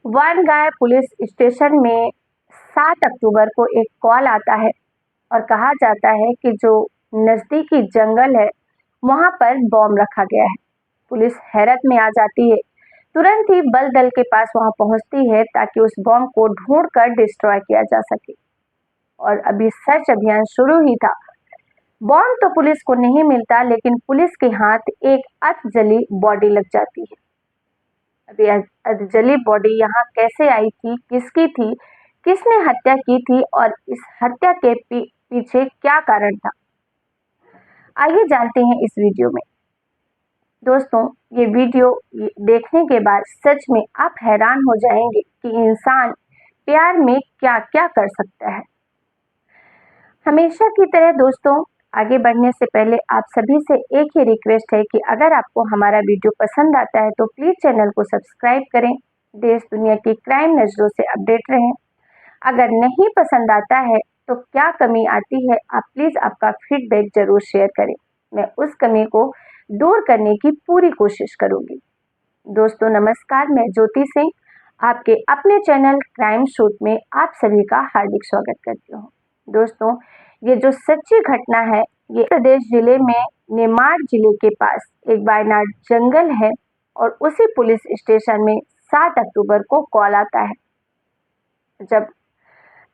वानगाय police station में 7 अक्टूबर को एक कॉल आता है और कहा जाता है कि जो नज़दीकी जंगल है, वहां पर बॉम्ब रखा गया है। पुलिस हैरत में आ जाती है, तुरंत ही बल दल के पास वहां पहुंचती है ताकि उस बॉम्ब को ढूंढकर डिस्ट्रॉय किया जा सके। और अभी सर्च अभियान शुरू ही था। बॉम्ब तो पुलिस को नहीं मिलता, लेकिन पुलिस के हाथ एक अधजली बॉडी लग जाती है। अभी अधजली बॉडी यहाँ कैसे आई थी, किसकी थी, किसने हत्या की थी और इस हत्या के पीछे क्या कारण था, आइए जानते हैं इस वीडियो में। दोस्तों, ये वीडियो देखने के बाद सच में आप हैरान हो जाएंगे कि इंसान प्यार में क्या क्या कर सकता है। हमेशा की तरह दोस्तों, आगे बढ़ने से पहले आप सभी से एक ही रिक्वेस्ट है कि अगर आपको हमारा वीडियो पसंद आता है तो प्लीज चैनल को सब्सक्राइब करें, देश दुनिया की क्राइम नजरों से अपडेट रहें। अगर नहीं पसंद आता है तो क्या कमी आती है, आप प्लीज आपका फीडबैक जरूर शेयर करें। मैं उस कमी को दूर करने की पूरी कोशिश करूंगी। दोस्तों नमस्कार, मैं ज्योति सिंह आपके अपने चैनल क्राइम शूट में आप सभी का हार्दिक स्वागत करती हूँ। दोस्तों, ये जो सच्ची घटना है, ये प्रदेश जिले में नेमाड़ जिले के पास एक वायनाड जंगल है और उसी पुलिस स्टेशन में 7 अक्टूबर को कॉल आता है। जब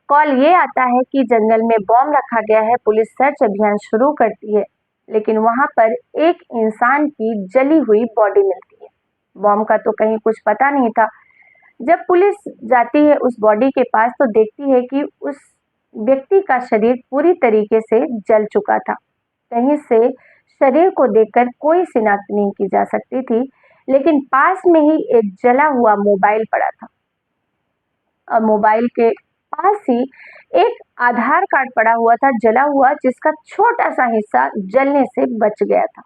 कॉल ये आता है कि जंगल में बॉम्ब रखा गया है, पुलिस सर्च अभियान शुरू करती है, लेकिन वहां पर एक इंसान की जली हुई बॉडी मिलती है। बॉम्ब का तो कहीं कुछ पता नहीं था। जब पुलिस जाती है उस बॉडी के पास तो देखती है कि उस व्यक्ति का शरीर पूरी तरीके से जल चुका था। कहीं से शरीर को देखकर कोई शिनाख्त नहीं की जा सकती थी, लेकिन पास में ही एक जला हुआ मोबाइल पड़ा था और मोबाइल के पास ही एक आधार कार्ड पड़ा हुआ था जला हुआ, जिसका छोटा सा हिस्सा जलने से बच गया था।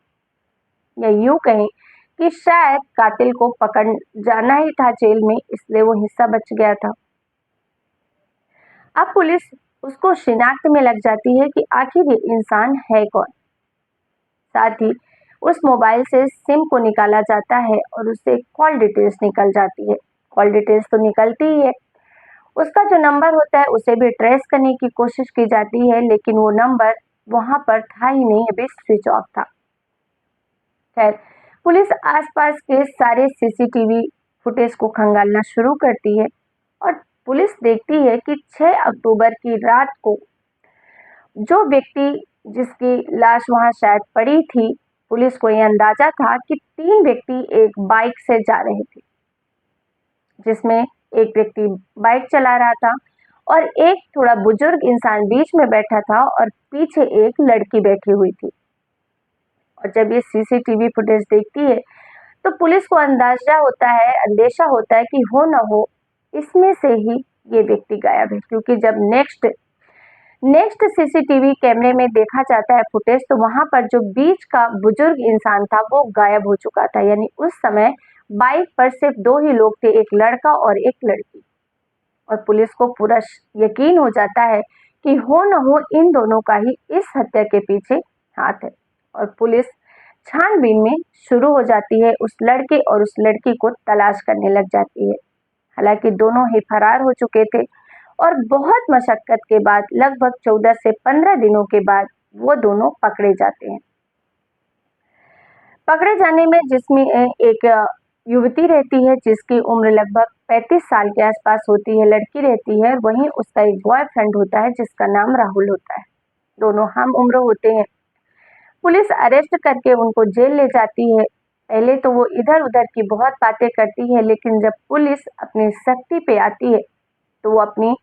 या यूं कहें कि शायद कातिल को पकड़ जाना ही था जेल में, इसलिए वो हिस्सा बच गया था। अब पुलिस उसको शिनाख्त में लग जाती है कि आखिर ये इंसान है कौन। साथ ही उस मोबाइल से सिम को निकाला जाता है और उससे कॉल डिटेल्स निकल जाती है। कॉल डिटेल्स तो निकलती ही है, उसका जो नंबर होता है उसे भी ट्रेस करने की कोशिश की जाती है, लेकिन वो नंबर वहां पर था ही नहीं, अभी स्विच ऑफ था। खैर, पुलिस आसपास के सारे सीसीटीवी फुटेज को खंगालना शुरू करती है और पुलिस देखती है कि 6 अक्टूबर की रात को जो व्यक्ति जिसकी लाश वहां शायद पड़ी थी, पुलिस को यह अंदाजा था कि 3 व्यक्ति एक बाइक से जा रहे थे, जिसमें एक व्यक्ति बाइक चला रहा था और एक थोड़ा बुजुर्ग इंसान बीच में बैठा था और पीछे एक लड़की बैठी हुई थी। और जब ये सीसीटीवी फुटेज देखती है तो पुलिस को अंदेशा होता है कि हो न हो इसमें से ही ये व्यक्ति गायब है, क्योंकि जब नेक्स्ट सीसीटीवी कैमरे में देखा जाता है फुटेज, तो वहां पर जो बीच का बुजुर्ग इंसान था वो गायब हो चुका था। यानी उस समय बाइक पर सिर्फ 2 ही लोग थे, एक लड़का और एक लड़की। और पुलिस को पूरा यकीन हो जाता है कि हो न हो इन दोनों का ही इस हत्या के पीछे हाथ है। और पुलिस छानबीन में शुरू हो जाती है, उस लड़के और उस लड़की को तलाश करने लग जाती है। हालांकि दोनों ही फरार हो चुके थे और बहुत मशक्कत के बाद लगभग 14 से 15 दिनों के बाद वो दोनों पकड़े जाते हैं। पकड़े जाने में जिसमें एक युवती रहती है जिसकी उम्र लगभग 35 साल के आसपास होती है, लड़की रहती है, वहीं उसका एक बॉयफ्रेंड होता है जिसका नाम राहुल होता है। दोनों हम उम्र होते हैं। पुलिस अरेस्ट करके उनको जेल ले जाती है। पहले तो वो इधर उधर की बहुत बातें करती है, लेकिन जब पुलिस अपनी सख्ती पे आती है तो वो अपनी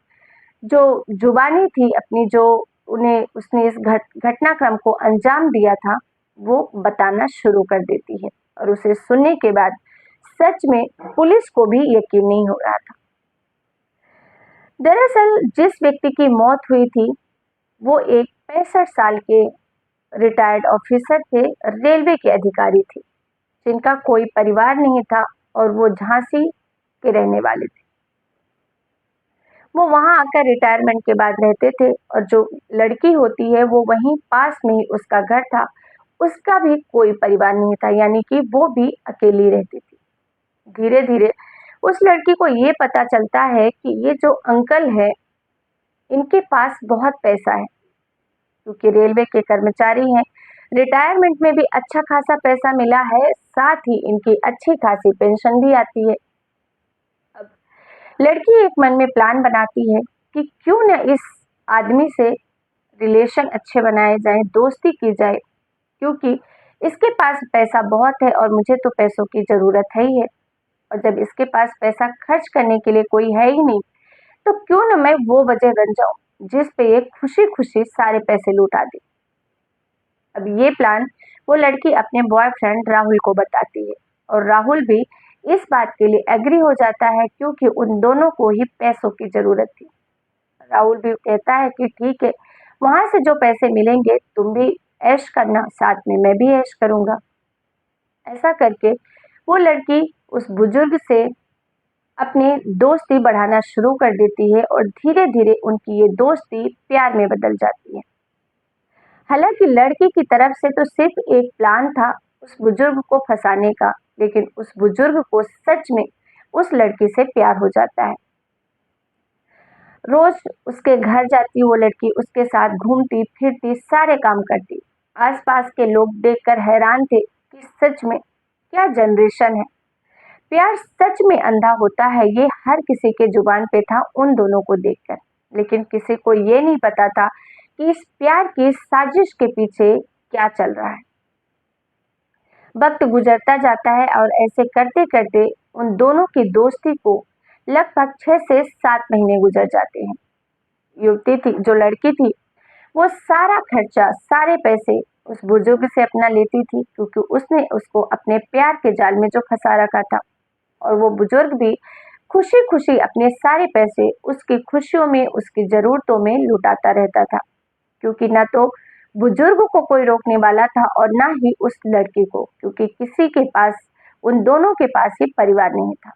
जो जुबानी थी, अपनी जो उन्हें उसने इस घटनाक्रम को अंजाम दिया था वो बताना शुरू कर देती है। और उसे सुनने के बाद सच में पुलिस को भी यकीन नहीं हो रहा था। दरअसल जिस व्यक्ति की मौत हुई थी वो एक 65 साल के रिटायर्ड ऑफिसर थे, रेलवे के अधिकारी थे, जिनका कोई परिवार नहीं था और वो झांसी के रहने वाले थे। वो वहां आकर रिटायरमेंट के बाद रहते थे और जो लड़की होती है वो वहीं पास में ही उसका घर था, उसका भी कोई परिवार नहीं था, यानी कि वो भी अकेली रहती थी। धीरे धीरे उस लड़की को ये पता चलता है कि ये जो अंकल है, इनके पास बहुत पैसा है, क्योंकि रेलवे के कर्मचारी हैं। रिटायरमेंट में भी अच्छा खासा पैसा मिला है, साथ ही इनकी अच्छी खासी पेंशन भी आती है। अब लड़की एक मन में प्लान बनाती है कि क्यों न इस आदमी से रिलेशन अच्छे बनाए जाएं, दोस्ती की जाए, क्योंकि इसके पास पैसा बहुत है और मुझे तो पैसों की ज़रूरत है ही है। और जब इसके पास पैसा खर्च करने के लिए कोई है ही नहीं, तो क्यों न मैं वो वजह बन जाऊं जिस पे ये खुशी-खुशी सारे पैसे लुटा दे। अब ये प्लान वो लड़की अपने बॉयफ्रेंड राहुल को बताती है और राहुल भी इस बात के लिए एग्री हो जाता है, क्योंकि उन दोनों को ही पैसों की ज़रूरत थी। राहुल भी कहता है कि ठीक है, वहाँ से जो पैसे मिलेंगे तुम भी ऐश करना, साथ में मैं भी ऐश करूँगा। ऐसा करके वो लड़की उस बुजुर्ग से अपनी दोस्ती बढ़ाना शुरू कर देती है और धीरे-धीरे उनकी ये दोस्ती प्यार में बदल जाती है। हालाँकि लड़की की तरफ से तो सिर्फ एक प्लान था उस बुजुर्ग को फँसाने का, लेकिन उस बुजुर्ग को सच में उस लड़की से प्यार हो जाता है। रोज उसके घर जाती वो लड़की, उसके साथ घूमती फिरती, सारे काम करती। आसपास के लोग देखकर हैरान थे कि सच में क्या जनरेशन है। प्यार सच में अंधा होता है, ये हर किसी के जुबान पे था उन दोनों को देखकर, लेकिन किसी को ये नहीं पता था कि इस प्यार की साजिश के पीछे क्या चल रहा है। वक्त गुजरता जाता है और ऐसे करते करते उन दोनों की दोस्ती को लगभग 6 से 7 महीने गुजर जाते हैं। युवती थी, जो लड़की थी, वो सारा खर्चा, सारे पैसे उस बुजुर्ग से अपना लेती थी, क्योंकि उसने उसको अपने प्यार के जाल में जो फंसा रखा था। और वो बुजुर्ग भी खुशी खुशी अपने सारे पैसे उसकी खुशियों में, उसकी जरूरतों में लुटाता रहता था, क्योंकि ना तो बुजुर्ग को कोई रोकने वाला था और ना ही उस लड़की को, क्योंकि किसी के पास, उन दोनों के पास ही परिवार नहीं था।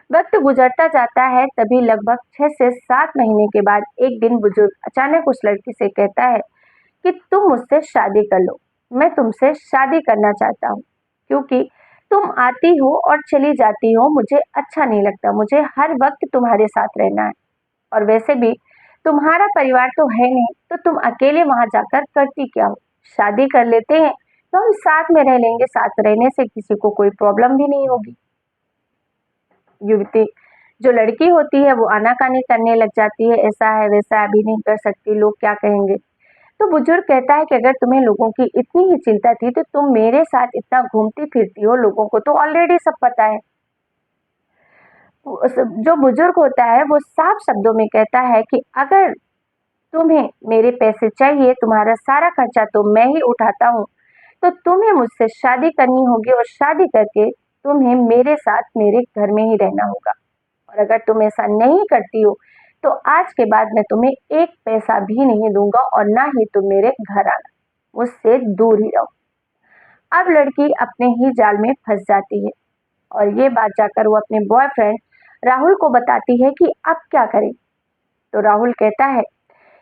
वक्त गुजरता जाता है, तभी लगभग 6 से 7 महीने के बाद एक दिन बुजुर्ग अचानक उस लड़की से कहता है कि तुम मुझसे शादी कर लो, मैं तुमसे शादी करना चाहता हूँ, क्योंकि तुम आती हो और चली जाती हो, मुझे अच्छा नहीं लगता, मुझे हर वक्त तुम्हारे साथ रहना है। और वैसे भी तुम्हारा परिवार तो है नहीं, तो तुम अकेले वहां जाकर करती क्या हो? शादी कर लेते हैं तो हम साथ में रह लेंगे, साथ रहने से किसी को कोई प्रॉब्लम भी नहीं होगी। युवती, जो लड़की होती है, वो आनाकानी करने लग जाती है, ऐसा है वैसा है, अभी नहीं कर सकती, लोग क्या कहेंगे। तो बुजुर्ग कहता है कि अगर तुम्हें लोगों की इतनी ही चिंता थी तो तुम मेरे साथ इतना घूमती फिरती हो, लोगों को तो ऑलरेडी सब पता है। जो बुजुर्ग होता है वो साफ शब्दों में कहता है कि अगर तुम्हें मेरे पैसे चाहिए, तुम्हारा सारा खर्चा तो मैं ही उठाता हूँ, तो तुम्हें मुझसे शादी करनी होगी और शादी करके तुम्हें मेरे साथ मेरे घर में ही रहना होगा। और अगर तुम ऐसा नहीं करती हो तो आज के बाद मैं तुम्हें एक पैसा भी नहीं दूंगा और ना ही तुम मेरे घर आना, मुझसे दूर ही रहो। अब लड़की अपने ही जाल में फंस जाती है और ये बात जाकर वो अपने बॉयफ्रेंड राहुल को बताती है कि अब क्या करें। तो राहुल कहता है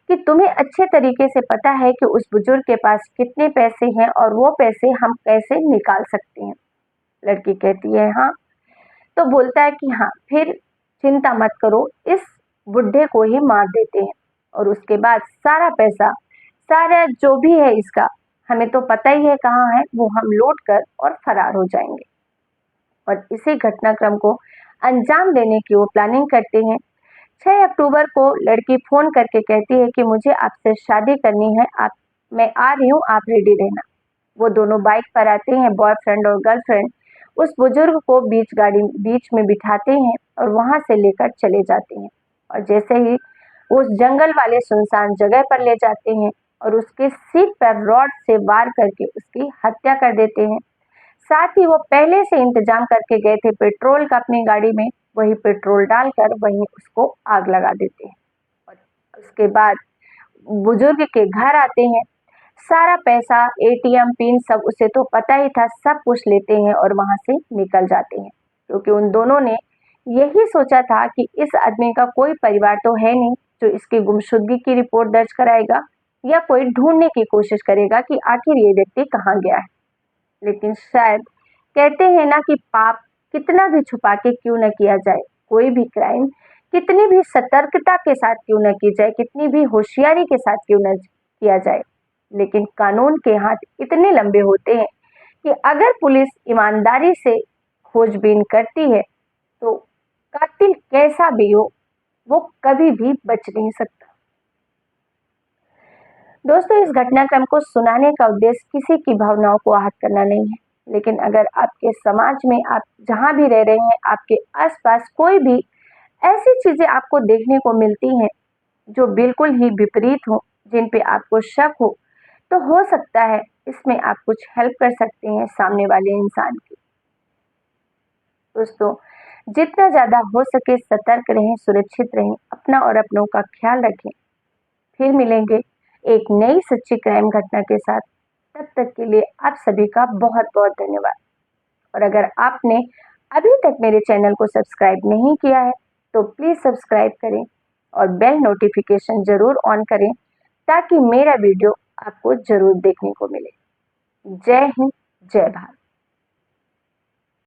कि तुम्हें अच्छे तरीके से पता है कि उस बुजुर्ग के पास कितने पैसे हैं और वो पैसे हम कैसे निकाल सकते हैं। लड़की कहती है हाँ। तो बोलता है कि हाँ, फिर चिंता मत करो, इस बुढ़े को ही मार देते हैं और उसके बाद सारा पैसा, सारा जो भी है इसका, हमें तो पता ही है कहाँ है, वो हम लौट कर और फरार हो जाएंगे। और इसी घटनाक्रम को अंजाम देने की वो प्लानिंग करते हैं। 6 अक्टूबर को लड़की फोन करके कहती है कि मुझे आपसे शादी करनी है, आप, मैं आ रही हूँ, आप रेडी रहना। वो दोनों बाइक पर आते हैं, बॉयफ्रेंड और गर्लफ्रेंड उस बुजुर्ग को बीच में बिठाते हैं और वहां से लेकर चले जाते हैं। और जैसे ही वो उस जंगल वाले सुनसान जगह पर ले जाते हैं और उसके सिर पर रॉड से वार करके उसकी हत्या कर देते हैं। साथ ही वो पहले से इंतजाम करके गए थे पेट्रोल का अपनी गाड़ी में, वही पेट्रोल डालकर वहीं उसको आग लगा देते हैं। और उसके बाद बुजुर्ग के घर आते हैं, सारा पैसा, एटीएम पिन सब उसे तो पता ही था, सब कुछ लेते हैं और वहां से निकल जाते हैं, क्योंकि उन दोनों ने यही सोचा था कि इस आदमी का कोई परिवार तो है नहीं जो इसकी गुमशुदगी की रिपोर्ट दर्ज कराएगा या कोई ढूंढने की कोशिश करेगा कि आखिर ये व्यक्ति कहाँ गया है। लेकिन शायद कहते हैं ना कि पाप कितना भी छुपा के क्यों न किया जाए, कोई भी क्राइम कितनी भी सतर्कता के साथ क्यों न की जाए, कितनी भी होशियारी के साथ क्यों न किया जाए, लेकिन कानून के हाथ इतने लंबे होते हैं कि अगर पुलिस ईमानदारी से खोजबीन करती है तो कातिल कैसा भी हो वो कभी भी बच नहीं सकता। दोस्तों, इस घटनाक्रम को सुनाने का उद्देश्य किसी की भावनाओं को आहत करना नहीं है, लेकिन अगर आपके समाज में, आप जहां भी रह रहे हैं, आपके आसपास कोई भी ऐसी चीजें आपको देखने को मिलती हैं जो बिल्कुल ही विपरीत हो, जिन पे आपको शक हो, तो हो सकता है इसमें आप कुछ हेल्प कर सकते हैं सामने वाले इंसान की। दोस्तों, जितना ज्यादा हो सके सतर्क रहें, सुरक्षित रहें, अपना और अपनों का ख्याल रखें। फिर मिलेंगे एक नई सच्ची क्राइम घटना के साथ। तब तक के लिए आप सभी का बहुत बहुत धन्यवाद। और अगर आपने अभी तक मेरे चैनल को सब्सक्राइब नहीं किया है तो प्लीज सब्सक्राइब करें और बेल नोटिफिकेशन जरूर ऑन करें ताकि मेरा वीडियो आपको जरूर देखने को मिले। जय हिंद, जय भारत।